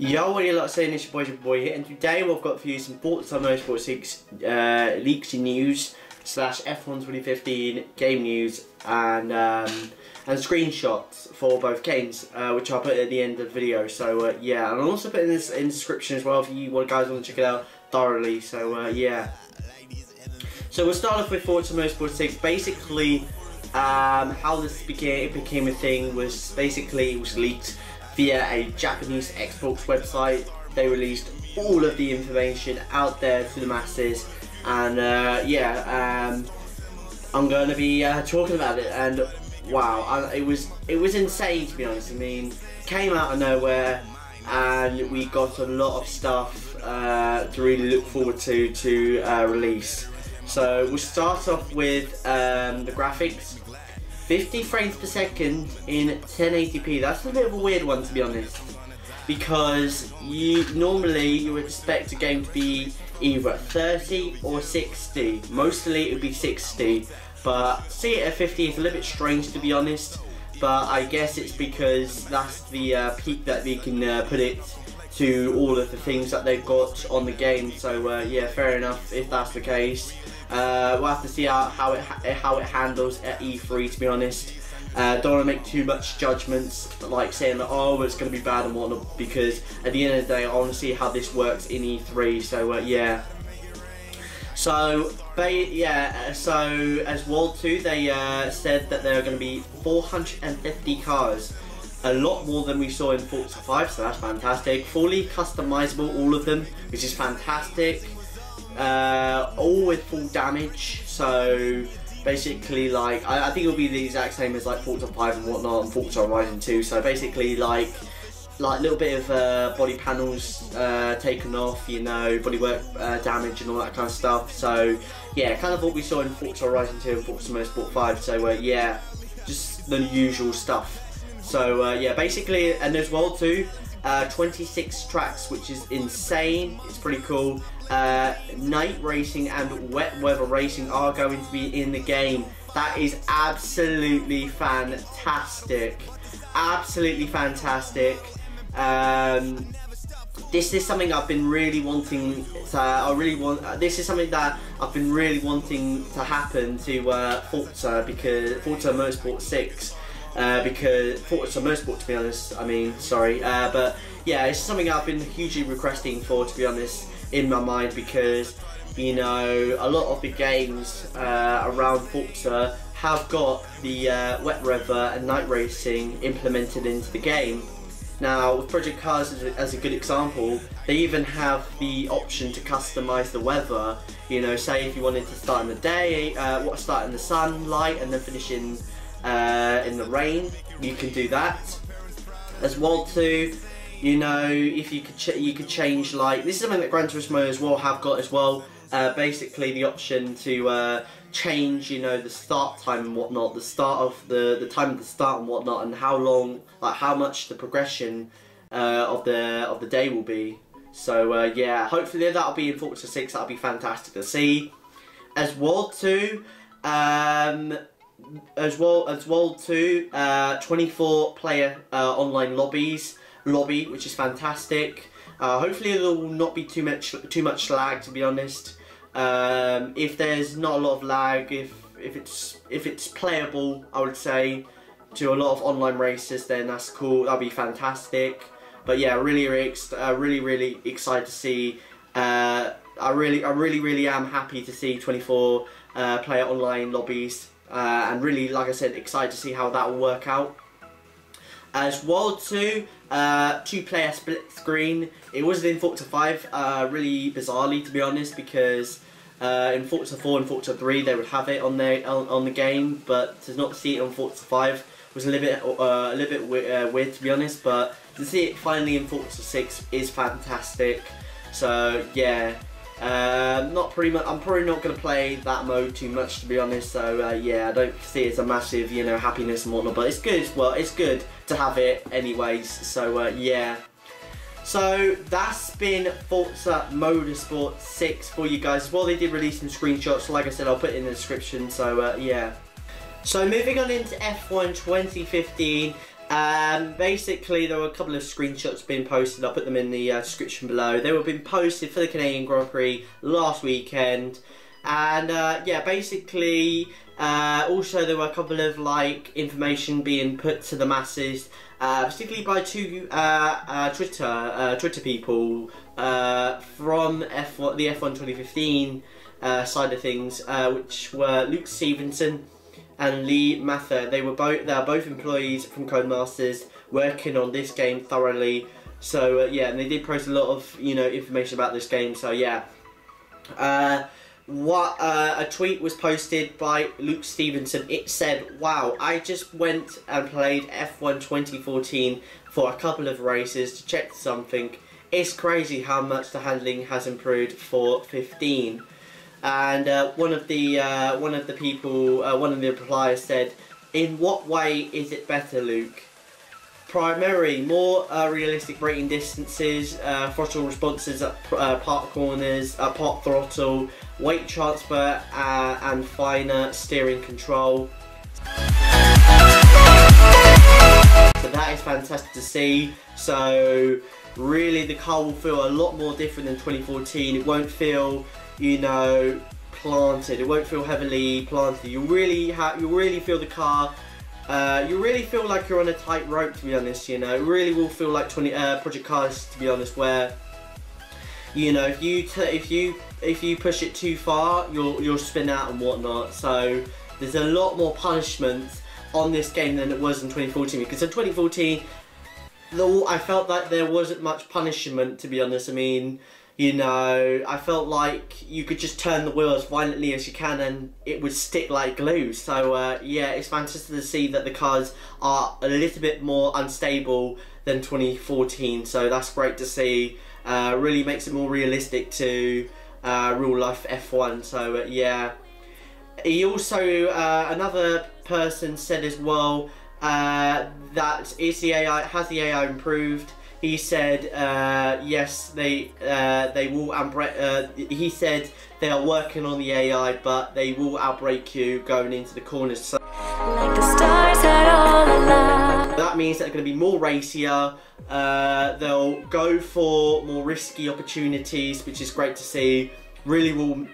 Yo, what are you lot saying? It's your boy here, and today we've got for you some Forza Motorsport 6 leaks and news slash F1 2015 game news and screenshots for both games, which I'll put at the end of the video. So yeah, and I'll also put in this in the description as well if you guys want to check it out thoroughly. So yeah. So we'll start off with Forza Motorsport 6. Basically, how this became a thing was basically it was leaked via a Japanese Xbox website. They released all of the information out there to the masses, and yeah, I'm going to be talking about it. And wow, it was insane, to be honest. I mean, came out of nowhere, and we got a lot of stuff to really look forward to release. So we'll start off with the graphics. 50 frames per second in 1080p. That's a bit of a weird one, to be honest, because normally you would expect a game to be either 30 or 60. Mostly it would be 60, but to see it at 50 is a little bit strange, to be honest. But I guess it's because that's the peak that they can put it to all of the things that they've got on the game. So yeah, fair enough if that's the case. We'll have to see how it handles at E3, to be honest. Don't want to make too much judgments, like saying that, oh, it's going to be bad and whatnot, because at the end of the day I want to see how this works in E3. So yeah. So yeah. So as well too, they said that there are going to be 450 cars. A lot more than we saw in Forza 5, so that's fantastic. Fully customizable, all of them, which is fantastic. All with full damage, so basically, like, I think it'll be the exact same as like Forza 5 and whatnot, and Forza Horizon 2. So basically, like a little bit of body panels taken off, you know, bodywork damage and all that kind of stuff. So yeah, kind of what we saw in Forza Horizon 2 and Forza Motorsport 5. So yeah, just the usual stuff. So yeah, basically, and as well too, 26 tracks, which is insane. It's pretty cool. Night racing and wet weather racing are going to be in the game. That is absolutely fantastic. Absolutely fantastic. This is something I've been really wanting to, this is something that I've been really wanting to happen to Forza, because Forza Motorsport 6. Because Forza Motorsport, to be honest, I mean, sorry, but yeah, it's something I've been hugely requesting for, to be honest, in my mind, because, you know, a lot of the games around Forza have got the wet weather and night racing implemented into the game. Now, with Project Cars as a good example, they even have the option to customize the weather. You know, say if you wanted to start in the day, start in the sunlight and then finish in the rain, you can do that as well too. You know, if you could change, like, this is something that Gran Turismo as well have got as well. Basically, the option to change, you know, the start time and whatnot, the time of the start and whatnot, and how long, like how much the progression of the day will be. So yeah, hopefully that'll be in Forza 6. That'll be fantastic to see. As well too. 24 player online lobby, which is fantastic. Hopefully there will not be too much lag, to be honest. If there's not a lot of lag, if it's playable, I would say, to a lot of online races, then that's cool. That'll be fantastic. But yeah, really excited to see. I really am happy to see 24 player online lobbies. And really, like I said, excited to see how that will work out. As well too, 2-player split screen. It wasn't in Forza 5, really bizarrely, to be honest, because in Forza 4 and Forza 3 they would have it on the game, but to not see it on Forza 5 was a little bit weird, to be honest. But to see it finally in Forza 6 is fantastic. So yeah. I'm probably not going to play that mode too much, to be honest. So yeah, I don't see it as a massive, you know, happiness and whatnot. But it's good. Well, it's good to have it anyways. So yeah. So that's been Forza Motorsport 6 for you guys. Well, they did release some screenshots. Like I said, I'll put it in the description. So yeah. So moving on into F1 2015. Basically, there were a couple of screenshots being posted. I'll put them in the description below. They were being posted for the Canadian Grand Prix last weekend, and yeah, basically, also there were a couple of like information being put to the masses, particularly by two Twitter people from F1, the F1 2015 side of things, which were Luke Stevenson and Lee Mather. They are both employees from Codemasters working on this game thoroughly. So yeah, and they did post a lot of information about this game. So yeah, a tweet was posted by Luke Stevenson. It said, "Wow, I just went and played F1 2014 for a couple of races to check something. It's crazy how much the handling has improved for 15." And one of the repliers said, "In what way is it better, Luke?" Primarily, more realistic braking distances, throttle responses at park corners, park throttle, weight transfer, and finer steering control. So that is fantastic to see. So really, the car will feel a lot more different than 2014. It won't feel, planted. It won't feel heavily planted. You'll really feel the car. You really feel like you're on a tight rope, to be honest. It really will feel like Project Cars, to be honest, where if you push it too far, you'll spin out and whatnot. So there's a lot more punishment on this game than it was in 2014, because in 2014, I felt like there wasn't much punishment, to be honest. I mean, I felt like you could just turn the wheel as violently as you can and it would stick like glue. So yeah, it's fantastic to see that the cars are a little bit more unstable than 2014. So that's great to see. Really makes it more realistic to real life F1. So yeah. He also, another person said as well, that has the AI improved? He said yes, they will he said they are working on the AI, but they will outbrake you going into the corners. So like the stars had all alive. That means they're going to be more racier. They'll go for more risky opportunities, which is great to see. Really will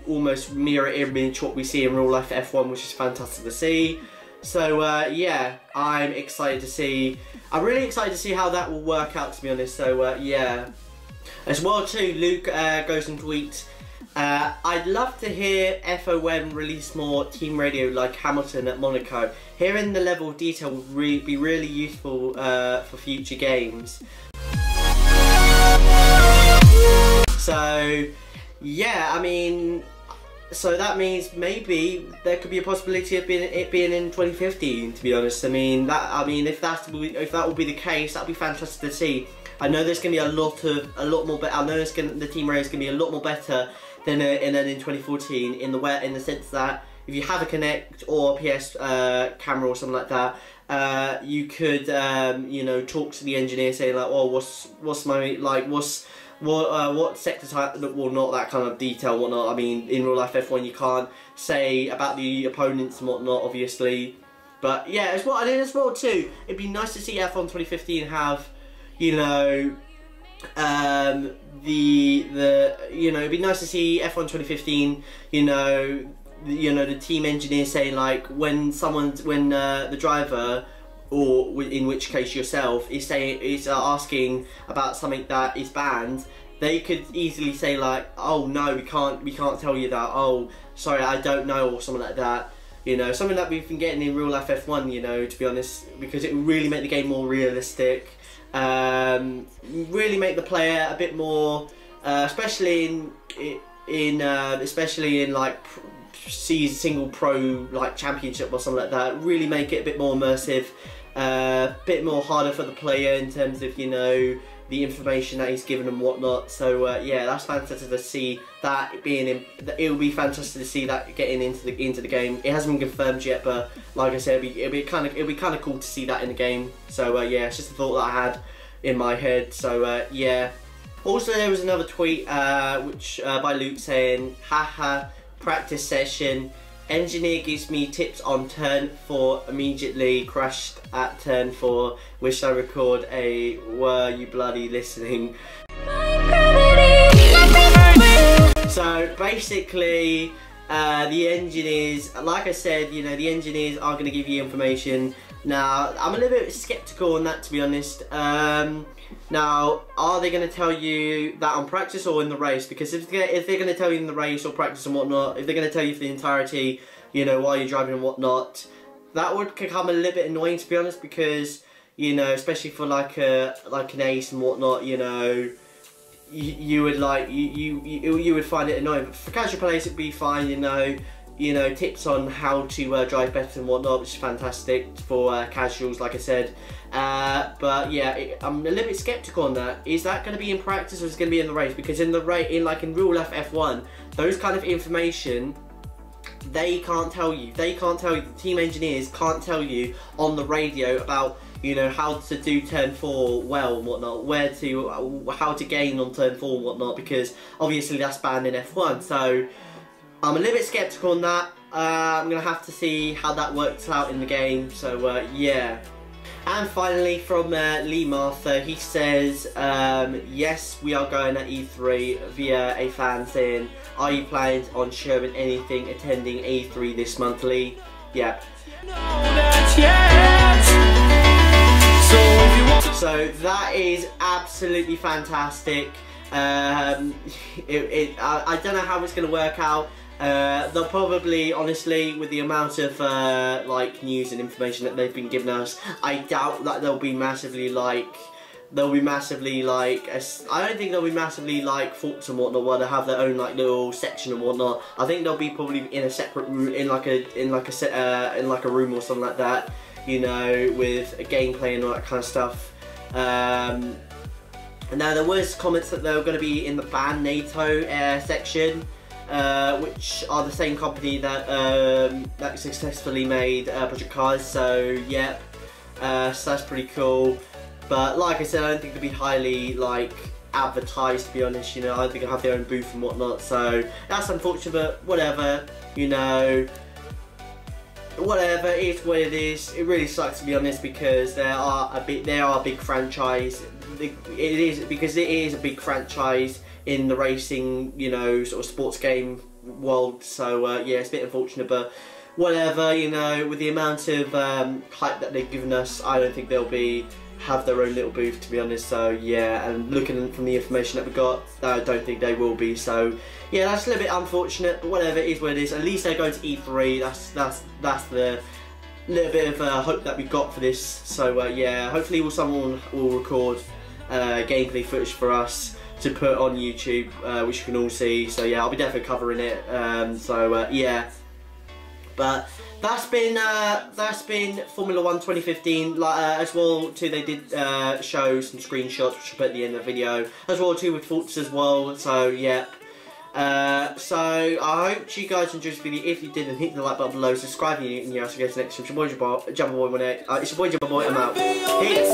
almost mirror image what we see in real life F1, which is fantastic to see. So yeah, I'm really excited to see how that will work out, to be honest. So yeah, as well too, Luke goes and tweets, "I'd love to hear FOM release more team radio like Hamilton at Monaco. Hearing the level of detail would be really useful for future games." So yeah, I mean, so that means maybe there could be a possibility of it being in 2015. To be honest, I mean if that will be the case, that'll be fantastic to see. I know there's gonna be a lot more. I know the team race is gonna be a lot more better than in 2014 in the sense that if you have a Kinect or a PS camera or something like that, you could talk to the engineer, saying like, "Oh, what sector type," well, not that kind of detail, whatnot. I mean, in real life F1, you can't say about the opponents and whatnot, obviously. But yeah, as well too, it'd be nice to see F1 2015 have, it'd be nice to see F1 2015, the team engineer saying like when the driver, or in which case yourself, is asking about something that is banned, they could easily say like, "Oh no, we can't tell you that. Oh, sorry, I don't know," or something like that. Something that we've been getting in real life F1. To be honest, because it would really make the game more realistic. Really make the player a bit more, especially in like single pro like championship or something like that. Really make it a bit more immersive, a bit more harder for the player in terms of the information that he's given and whatnot. So yeah, that's fantastic to see that being in. It will be fantastic to see that getting into the game. It hasn't been confirmed yet, but like I said, it'll be kind of cool to see that in the game. So yeah, it's just a thought that I had in my head. So yeah. Also, there was another tweet which by Luke saying, "Haha, practice session. engineer gives me tips on turn 4, immediately crashed at turn 4, wish I record a were you bloody listening. So basically the engineers, like I said, you know, the engineers are going to give you information. Now I'm a little bit skeptical on that, to be honest. Now, are they going to tell you that on practice or in the race? Because if they're going to tell you in the race or practice and whatnot, if they're going to tell you for the entirety, you know, while you're driving and whatnot, that would become a little bit annoying, to be honest, because, you know, especially for like an ace and whatnot, you know, you would like you would find it annoying. But for casual players, it'd be fine, you know, tips on how to drive better and whatnot, which is fantastic for casuals, like I said. But yeah, I'm a little bit skeptical on that. Is that going to be in practice or is it going to be in the race? Because in the in real life F1, those kind of information, they can't tell you. They can't tell you. The team engineers can't tell you on the radio about, you know, how to do turn 4 well and whatnot, how to gain on turn 4 and whatnot, because obviously that's banned in F1. So I'm a little bit skeptical on that. I'm going to have to see how that works out in the game, so yeah. And finally from Lee Martha, he says, yes, we are going at E3 via a fan saying, are you planning on showing anything attending E3 this month, Lee? Yeah. So that is absolutely fantastic. I don't know how it's going to work out. They'll probably, honestly, with the amount of like news and information that they've been giving us, I doubt that they'll be massively like. I don't think they'll be massively like Forza and whatnot, where they have their own like little section and whatnot. I think they'll be probably in a separate room, in like a room or something like that, you know, with a gameplay and all that kind of stuff. And now there was comments that they were going to be in the Ban NATO section, which are the same company that that successfully made Project Cars. So yeah, so that's pretty cool. But like I said, I don't think they'll be highly like advertised, to be honest. You know, I don't think they'll have their own booth and whatnot. So that's unfortunate, but whatever. You know, whatever, it's what it is. It really sucks, to be honest, because they are a big franchise. It is a big franchise in the racing, you know, sort of sports game world. So yeah, it's a bit unfortunate, but whatever. You know, with the amount of hype that they've given us, I don't think they'll have their own little booth, to be honest. So yeah, and looking from the information that we got, I don't think they will be. So yeah, that's a little bit unfortunate, but whatever, it is what it is. At least they're going to E3. That's the little bit of hope that we got for this. So yeah, hopefully someone will record gameplay footage for us to put on YouTube, which you can all see. So yeah, I'll be definitely covering it. Yeah, but that's been Formula 1 2015. As well too, they did show some screenshots, which I'll put at the end of the video, as well too with Forza as well. So yeah. So I hope you guys enjoyed this video. If you did, then hit the like button below, subscribe if you're new, and see you guys next time. It's your boy Jumbo Boy, I'm out. Peace.